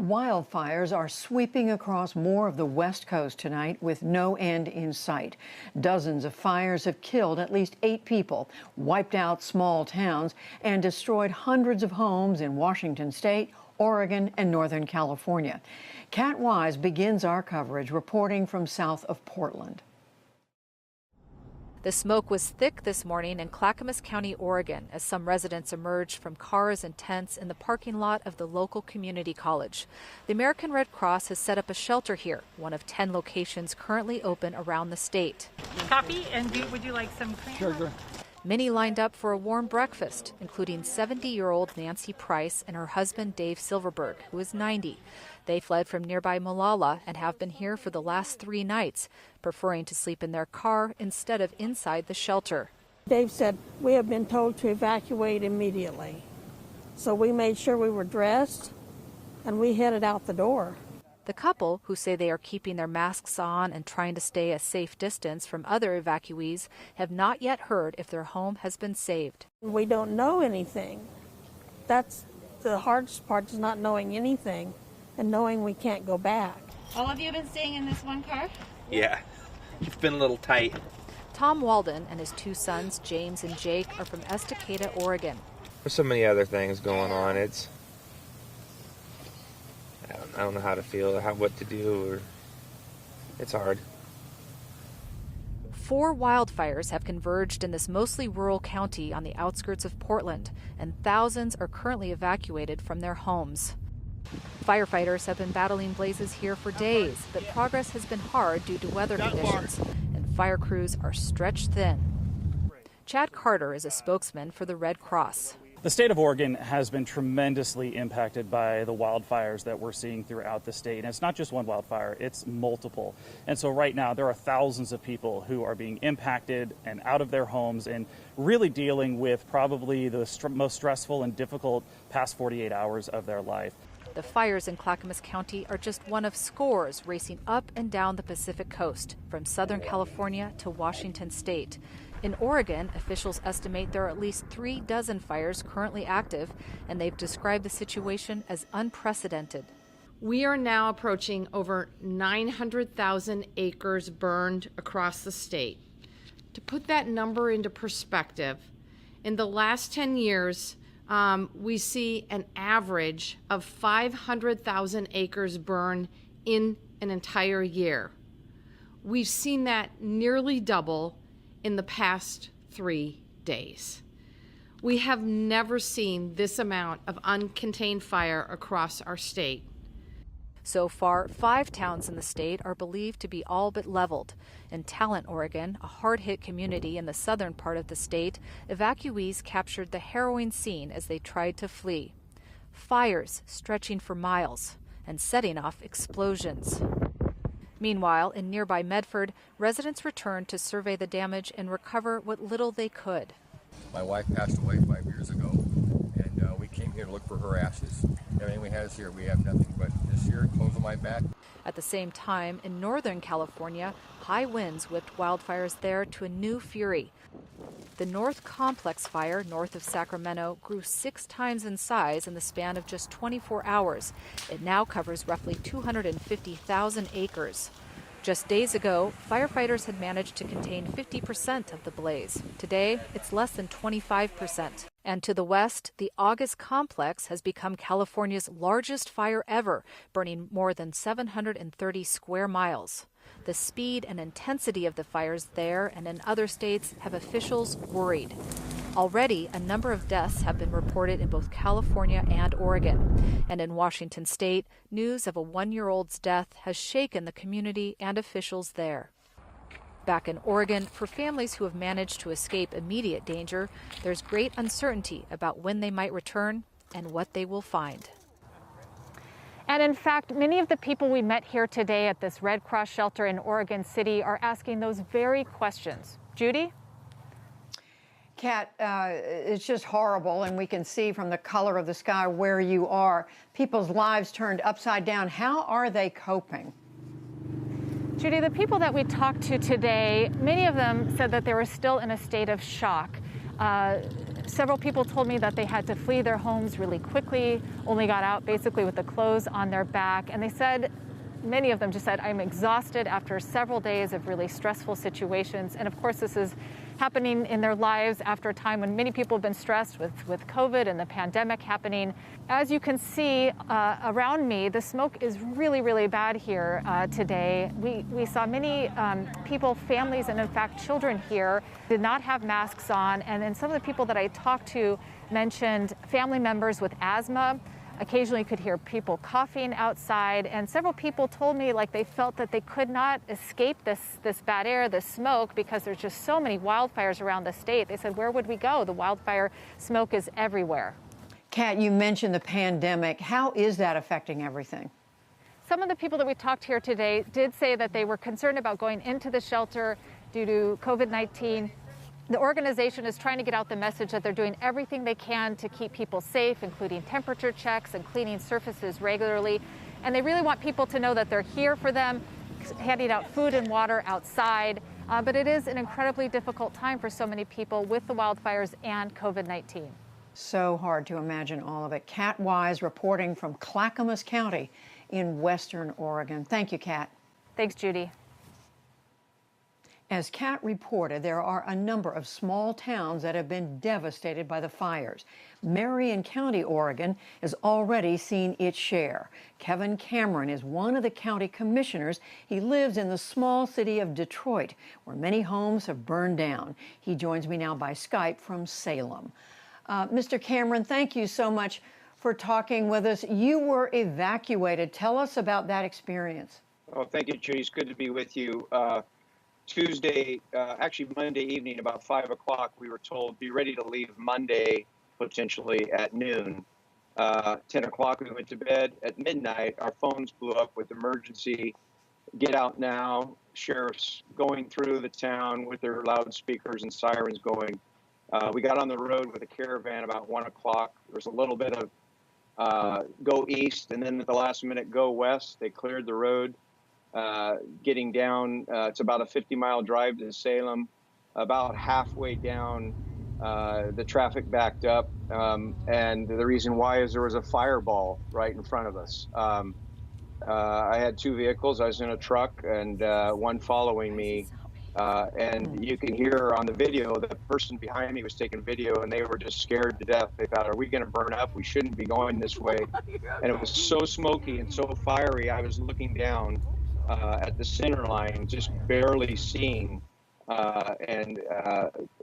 Wildfires are sweeping across more of the West Coast tonight with no end in sight. Dozens of fires have killed at least 8 people, wiped out small towns, and destroyed hundreds of homes in Washington State, Oregon, and Northern California. Kat Wise begins our coverage reporting from south of Portland. The smoke was thick this morning in Clackamas County, Oregon, as some residents emerged from cars and tents in the parking lot of the local community college. The American Red Cross has set up a shelter here, one of 10 locations currently open around the state. Coffee, and would you like some cream? Sure. Many lined up for a warm breakfast, including 70-year-old Nancy Price and her husband Dave Silverberg, who is 90. They fled from nearby Molalla and have been here for the last 3 nights, preferring to sleep in their car instead of inside the shelter. Dave said, "We have been told to evacuate immediately." So we made sure we were dressed and we headed out the door. The couple, who say they are keeping their masks on and trying to stay a safe distance from other evacuees, have not yet heard if their home has been saved. We don't know anything. That's the hardest part, is not knowing anything and knowing we can't go back. All of you have been staying in this one car? Yeah, it's been a little tight. Tom Walden and his 2 sons, James and Jake, are from Estacada, Oregon. There's so many other things going on. I don't know how to feel, what to do, or it's hard. 4 wildfires have converged in this mostly rural county on the outskirts of Portland, and thousands are currently evacuated from their homes. Firefighters have been battling blazes here for days, but progress has been hard due to weather conditions, and fire crews are stretched thin. Chad Carter is a spokesman for the Red Cross. The state of Oregon has been tremendously impacted by the wildfires that we're seeing throughout the state. And it's not just one wildfire, it's multiple. And so right now there are thousands of people who are being impacted and out of their homes and really dealing with probably the most stressful and difficult past 48 hours of their life. The fires in Clackamas County are just one of scores racing up and down the Pacific coast, from Southern California to Washington State. In Oregon, officials estimate there are at least 3 dozen fires currently active, and they've described the situation as unprecedented. We are now approaching over 900,000 acres burned across the state. To put that number into perspective, in the last 10 years, we see an average of 500,000 acres burn in an entire year. We've seen that nearly double in the past 3 days. We have never seen this amount of uncontained fire across our state. So far, 5 towns in the state are believed to be all but leveled. In Talent, Oregon, a hard-hit community in the southern part of the state, evacuees captured the harrowing scene as they tried to flee. Fires stretching for miles and setting off explosions. Meanwhile, in nearby Medford, residents returned to survey the damage and recover what little they could. My wife passed away 5 years ago, and we came here to look for her ashes. Everything we have here, we have nothing but this here, clothes on my back. At the same time, in Northern California, high winds whipped wildfires there to a new fury. The North Complex fire north of Sacramento grew 6 times in size in the span of just 24 hours. It now covers roughly 250,000 acres. Just days ago, firefighters had managed to contain 50% of the blaze. Today, it's less than 25%. And to the west, the August Complex has become California's largest fire ever, burning more than 730 square miles. The speed and intensity of the fires there and in other states have officials worried. Already, a number of deaths have been reported in both California and Oregon. And in Washington State, news of a 1-year-old's death has shaken the community and officials there. Back in Oregon, for families who have managed to escape immediate danger, there's great uncertainty about when they might return and what they will find. And in fact, many of the people we met here today at this Red Cross shelter in Oregon City are asking those very questions. Judy? Kat, it's just horrible, and we can see from the color of the sky where you are. People's lives turned upside down. How are they coping? Judy, the people that we talked to today, many of them said that they were still in a state of shock. Several people told me that they had to flee their homes really quickly, only got out basically with the clothes on their back. And they said, many of them just said, I'm exhausted after several days of really stressful situations. And of course, this is happening in their lives after a time when many people have been stressed with COVID and the pandemic happening. As you can see around me, the smoke is really, really bad here today. We saw many people, families, and in fact children here did not have masks on. And then some of the people that I talked to mentioned family members with asthma. Occasionally could hear people coughing outside, and several people told me like they felt that they could not escape this bad air, this smoke, because there's just so many wildfires around the state. They said, where would we go? The wildfire smoke is everywhere. Kat, you mentioned the pandemic. How is that affecting everything? Some of the people that we talked here today did say that they were concerned about going into the shelter due to COVID-19. The organization is trying to get out the message that they're doing everything they can to keep people safe, including temperature checks and cleaning surfaces regularly. And they really want people to know that they're here for them, handing out food and water outside. But it is an incredibly difficult time for so many people with the wildfires and COVID-19. So hard to imagine all of it. Kat Wise reporting from Clackamas County in Western Oregon. Thank you, Kat. Thanks, Judy. As Kat reported, there are a number of small towns that have been devastated by the fires. Marion County, Oregon, has already seen its share. Kevin Cameron is one of the county commissioners. He lives in the small city of Detroit, where many homes have burned down. He joins me now by Skype from Salem. Mr. Cameron, thank you so much for talking with us. You were evacuated. Tell us about that experience. Oh, thank you, Judy. It's good to be with you. Tuesday, actually Monday evening, about 5 o'clock, we were told, be ready to leave Monday, potentially at noon. 10 o'clock, we went to bed. At midnight, our phones blew up with emergency, get out now, sheriffs going through the town with their loudspeakers and sirens going. We got on the road with a caravan about 1 o'clock. There was a little bit of go east, and then at the last minute, go west. They cleared the road. Getting down, it's about a 50-mile drive to Salem. About halfway down, the traffic backed up, and the reason why is there was a fireball right in front of us. I had two vehicles. I was in a truck and one following me, and you can hear on the video, the person behind me was taking video, and they were just scared to death. They thought, are we going to burn up? We shouldn't be going this way. And it was so smoky and so fiery, I was looking down at the center line, just barely seeing, and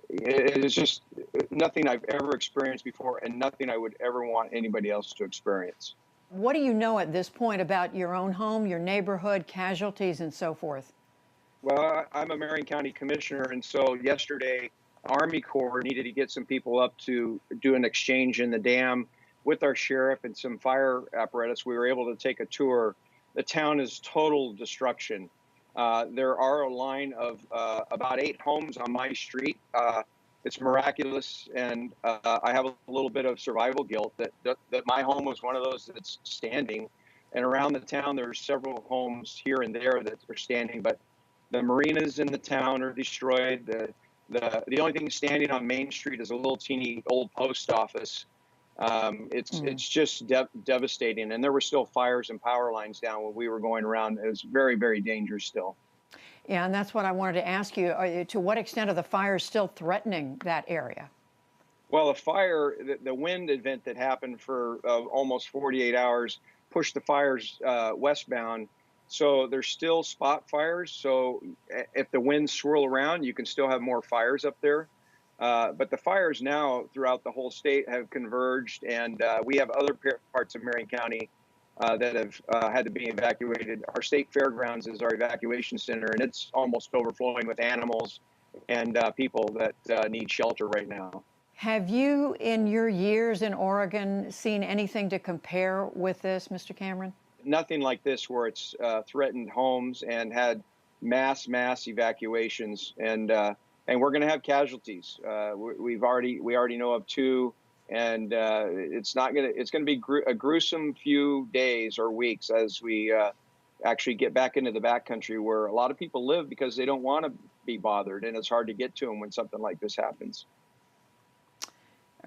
it is just nothing I've ever experienced before, and nothing I would ever want anybody else to experience. What do you know at this point about your own home, your neighborhood, casualties, and so forth? Well, I'm a Marion County commissioner, and so yesterday, Army Corps needed to get some people up to do an exchange in the dam with our sheriff and some fire apparatus. We were able to take a tour. The town is total destruction. There are a line of about 8 homes on my street. It's miraculous, and I have a little bit of survival guilt that my home was one of those that's standing. And around the town, there's several homes here and there that are standing, but the marinas in the town are destroyed. The only thing standing on Main Street is a little teeny old post office. It's just devastating, and there were still fires and power lines down when we were going around. It was very, very dangerous still. Yeah, and that's what I wanted to ask you. To what extent are the fires still threatening that area? Well, the fire, the wind event that happened for almost 48 hours pushed the fires westbound. So there's still spot fires. So if the winds swirl around, you can still have more fires up there. But the fires now throughout the whole state have converged, and we have other parts of Marion County that have had to be evacuated. Our state fairgrounds is our evacuation center, and it's almost overflowing with animals and people that need shelter right now. Have you, in your years in Oregon, seen anything to compare with this, Mr. Cameron? Nothing like this, where it's threatened homes and had mass evacuations, and we're going to have casualties. We already know of 2, and it's going to be a gruesome few days or weeks as we actually get back into the backcountry, where a lot of people live because they don't want to be bothered, and it's hard to get to them when something like this happens.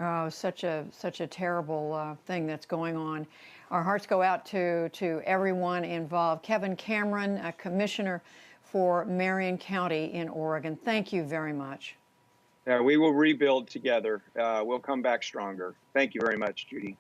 Oh, such a terrible thing that's going on. Our hearts go out to everyone involved. Kevin Cameron, a commissioner for Marion County in Oregon, thank you very much. We will rebuild together. We'll come back stronger. Thank you very much, Judy.